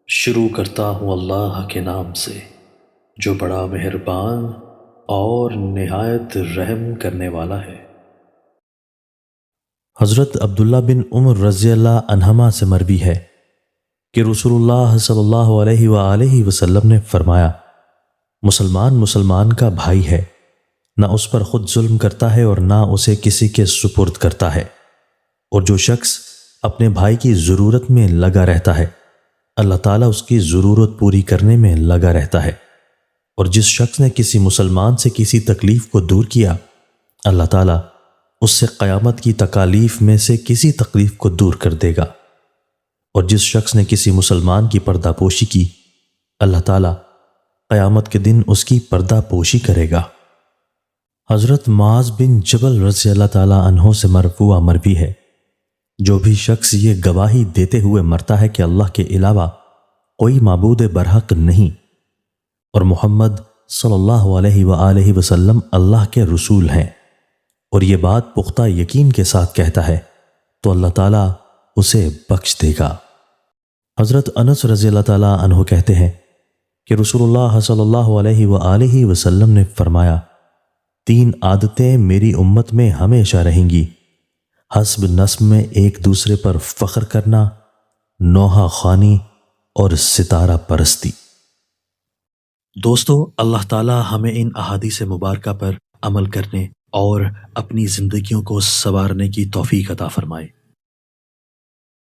شروع کرتا ہوں اللہ کے نام سے جو بڑا مہربان اور نہایت رحم کرنے والا ہے۔ حضرت عبداللہ بن عمر رضی اللہ عنہما سے مروی ہے کہ رسول اللہ صلی اللہ علیہ وآلہ وسلم نے فرمایا، مسلمان مسلمان کا بھائی ہے، نہ اس پر خود ظلم کرتا ہے اور نہ اسے کسی کے سپرد کرتا ہے، اور جو شخص اپنے بھائی کی ضرورت میں لگا رہتا ہے اللہ تعالیٰ اس کی ضرورت پوری کرنے میں لگا رہتا ہے، اور جس شخص نے کسی مسلمان سے کسی تکلیف کو دور کیا اللہ تعالیٰ اس سے قیامت کی تکالیف میں سے کسی تکلیف کو دور کر دے گا، اور جس شخص نے کسی مسلمان کی پردہ پوشی کی اللہ تعالیٰ قیامت کے دن اس کی پردہ پوشی کرے گا۔ حضرت معاذ بن جبل رضی اللہ تعالیٰ عنہ سے مرفوع مروی ہے، جو بھی شخص یہ گواہی دیتے ہوئے مرتا ہے کہ اللہ کے علاوہ کوئی معبود برحق نہیں اور محمد صلی اللہ علیہ وآلہ وسلم اللہ کے رسول ہیں، اور یہ بات پختہ یقین کے ساتھ کہتا ہے تو اللہ تعالیٰ اسے بخش دے گا۔ حضرت انس رضی اللہ تعالیٰ عنہ کہتے ہیں کہ رسول اللہ صلی اللہ علیہ وآلہ وسلم نے فرمایا، 3 عادتیں میری امت میں ہمیشہ رہیں گی، حسب نسب میں ایک دوسرے پر فخر کرنا، نوحہ خوانی اور ستارہ پرستی۔ دوستو، اللہ تعالی ہمیں ان احادیث مبارکہ پر عمل کرنے اور اپنی زندگیوں کو سنوارنے کی توفیق عطا فرمائے۔